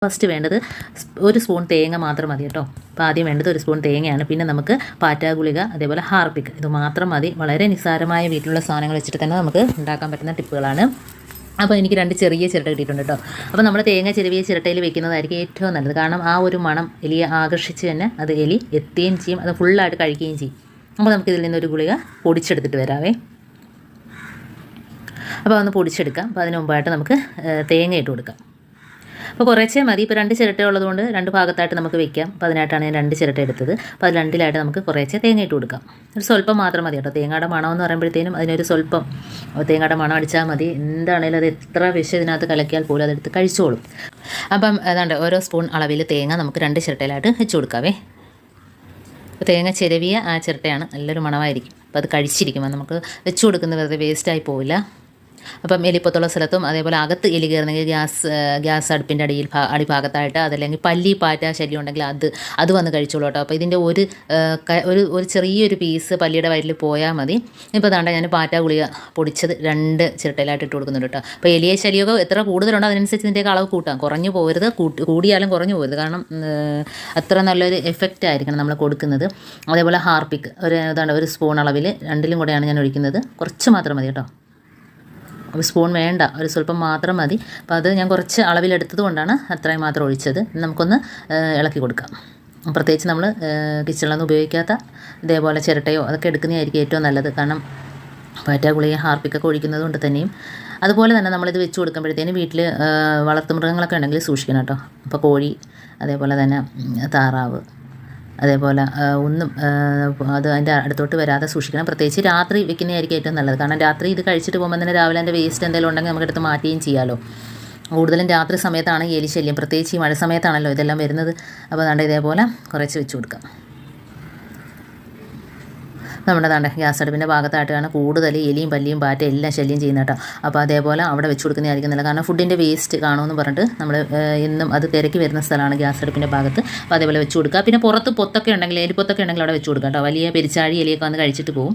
First വേണ്ടത് ഒരു spoon തേങ്ങ മാത്രം മതി കേട്ടോ. അപ്പോൾ ആദ്യം വേണ്ടത് ഒരു സ്പൂൺ തേങ്ങയാണ്. പിന്നെ നമുക്ക് പാറ്റാ ഗുളിക, അതേപോലെ ഹാർപ്പിക്, ഇത് മാത്രം മതി. വളരെ നിസ്സാരമായ വീട്ടിലുള്ള സാധനങ്ങൾ വെച്ചിട്ട് തന്നെ നമുക്ക് ഉണ്ടാക്കാൻ പറ്റുന്ന ടിപ്പുകളാണ്. അപ്പോൾ എനിക്ക് 2 ചെറിയ ചിരട്ട കിട്ടിയിട്ടുണ്ട് കേട്ടോ. അപ്പോൾ നമ്മൾ തേങ്ങ ചെറിയ ചിരട്ടയിൽ വെക്കുന്നതായിരിക്കും ഏറ്റവും നല്ലത്. കാരണം ആ ഒരു മണം എലിയെ ആകർഷിച്ച് തന്നെ അത് എലി എത്തുകയും ചെയ്യും, അത് ഫുള്ളായിട്ട് കഴിക്കുകയും ചെയ്യും. അപ്പോൾ നമുക്കിതിൽ നിന്നൊരു ഗുളിക പൊടിച്ചെടുത്തിട്ട് വരാവേ. അപ്പോൾ അതൊന്ന് പൊടിച്ചെടുക്കാം. അപ്പോൾ അതിന് മുമ്പായിട്ട് നമുക്ക് തേങ്ങ ഇട്ട് കൊടുക്കാം. അപ്പോൾ കുറച്ചേ മതി. ഇപ്പോൾ 2 ചിരട്ട ഉള്ളതുകൊണ്ട് 2 ഭാഗത്തായിട്ട് നമുക്ക് വെക്കാം. അപ്പോൾ അതിനായിട്ടാണ് ഞാൻ 2 ചിരട്ട എടുത്തത്. അപ്പോൾ അത് 2ലായിട്ട് നമുക്ക് കുറേശ്ശെ തേങ്ങ ഇട്ട് കൊടുക്കാം. ഒരു സ്വല്പം മാത്രം മതി കേട്ടോ. തേങ്ങയുടെ മണം എന്ന് പറയുമ്പോഴത്തേനും അതിനൊരു സ്വല്പം തേങ്ങയുടെ മണം അടിച്ചാൽ മതി. എന്താണേലും അത് എത്ര വിഷം ഇതിനകത്ത് കലക്കിയാൽ പോലും അതെടുത്ത് കഴിച്ചോളും. അപ്പം അതാണ്ട് ഓരോ സ്പൂൺ അളവിൽ തേങ്ങ നമുക്ക് 2 ചിരട്ടയിലായിട്ട് വെച്ച് കൊടുക്കാവേ. അപ്പോൾ തേങ്ങ ചിരവിയ ആ ചിരട്ടയാണ്, നല്ലൊരു മണമായിരിക്കും. അപ്പോൾ അത് കഴിച്ചിരിക്കുമ്പോൾ നമുക്ക് വെച്ച് കൊടുക്കുന്നത് വെറുതെ വേസ്റ്റായി പോവില്ല. അപ്പം എലിപ്പൊത്തുള്ള സ്ഥലത്തും അതേപോലെ അകത്ത് എലി കയറുന്നെങ്കിൽ ഗ്യാസ് അടുപ്പിൻ്റെ അടിഭാഗത്തായിട്ട്, അതല്ലെങ്കിൽ പല്ലി പാറ്റ ശല്യം ഉണ്ടെങ്കിൽ അത് വന്ന് കഴിച്ചോളൂ കേട്ടോ. അപ്പോൾ ഇതിൻ്റെ ഒരു ചെറിയൊരു പീസ് പല്ലിയുടെ വയറ്റിൽ പോയാൽ മതി. ഇപ്പോൾ അതാണ്ട് ഞാൻ പാറ്റ ഗുളിക പൊടിച്ചത് 2 ചിരട്ടയിലായിട്ട് ഇട്ട് കൊടുക്കുന്നുണ്ട് കേട്ടോ. അപ്പോൾ എലിയെ ശല്യമൊക്കെ എത്ര കൂടുതലുണ്ടോ അതിനനുസരിച്ച് ഇതിൻ്റെയൊക്കെ അളവ് കൂട്ടാം. കുറഞ്ഞു പോകരുത്, കൂടിയാലും കുറഞ്ഞു പോകരുത്. കാരണം അത്ര നല്ലൊരു എഫക്റ്റ് ആയിരിക്കണം നമ്മൾ കൊടുക്കുന്നത്. അതേപോലെ ഹാർപ്പിക് ഒരു സ്പൂൺ അളവിൽ 2ലും കൂടെയാണ് ഞാൻ ഒഴിക്കുന്നത്. കുറച്ച് മാത്രം മതി കേട്ടോ. ഒരു സ്പൂൺ വേണ്ട, ഒരു സ്വല്പം മാത്രം മതി. അപ്പോൾ അത് ഞാൻ കുറച്ച് അളവിലെടുത്തത് കൊണ്ടാണ് അത്രയും മാത്രം ഒഴിച്ചത്. നമുക്കൊന്ന് ഇളക്കി കൊടുക്കാം. പ്രത്യേകിച്ച് നമ്മൾ കിച്ചണിലൊന്നും ഉപയോഗിക്കാത്ത ഇതേപോലെ ചിരട്ടയോ അതൊക്കെ എടുക്കുന്നതായിരിക്കും ഏറ്റവും നല്ലത്. കാരണം പാറ്റാ ഗുളിക ഹാർപ്പിക്കൊക്കെ ഒഴിക്കുന്നത് കൊണ്ട് തന്നെയും. അതുപോലെ തന്നെ നമ്മളിത് വെച്ച് കൊടുക്കുമ്പോഴത്തേനും വീട്ടിൽ വളർത്തുമൃഗങ്ങളൊക്കെ ഉണ്ടെങ്കിൽ സൂക്ഷിക്കണം കേട്ടോ. അപ്പോൾ കോഴി, അതേപോലെ തന്നെ താറാവ്, അതേപോലെ ഒന്നും അത് അതിൻ്റെ അടുത്തോട്ട് വരാതെ സൂക്ഷിക്കണം. പ്രത്യേകിച്ച് രാത്രി വെക്കുന്നതായിരിക്കും ഏറ്റവും നല്ലത്. കാരണം രാത്രി ഇത് കഴിച്ചിട്ട് പോകുമ്പോൾ തന്നെ രാവിലെ അതിൻ്റെ വേസ്റ്റ് എന്തെങ്കിലും ഉണ്ടെങ്കിൽ നമുക്ക് എടുത്ത് മാറ്റുകയും ചെയ്യാമല്ലോ. കൂടുതലും രാത്രി സമയത്താണ് എലി ശല്യം, പ്രത്യേകിച്ച് ഈ മഴ സമയത്താണല്ലോ ഇതെല്ലാം വരുന്നത്. അപ്പോൾ അതാണ്ട് ഇതേപോലെ കുറച്ച് വെച്ച് കൊടുക്കാം. നമ്മുടെ ഗ്യാസ് അടുപ്പിൻ്റെ ഭാഗത്തായിട്ടാണ് കൂടുതൽ എലിയും പല്ലിയും പാറ്റ എല്ലാം ശല്യം ചെയ്യുന്നത് കേട്ടോ. അപ്പോൾ അതേപോലെ അവിടെ വെച്ച് കൊടുക്കുന്നതായിരിക്കും നല്ലത്. കാരണം ഫുഡിൻ്റെ വേസ്റ്റ് കാണുമെന്ന് പറഞ്ഞിട്ട് നമ്മൾ എന്നും അത് തിരക്കി വരുന്ന സ്ഥലമാണ് ഗ്യാസ് അടുപ്പിൻ്റെ ഭാഗത്ത്. അപ്പോൾ അതേപോലെ വെച്ച് കൊടുക്കുക. പിന്നെ പുറത്ത് പൊത്തൊക്കെ ഉണ്ടെങ്കിൽ, എലിപ്പൊത്തൊക്കെ ഉണ്ടെങ്കിൽ അവിടെ വെച്ച് കൊടുക്കുക കേട്ടോ. വലിയ പെരിച്ചാഴി എലിയൊക്കെ വന്ന് കഴിച്ചിട്ട് പോകും.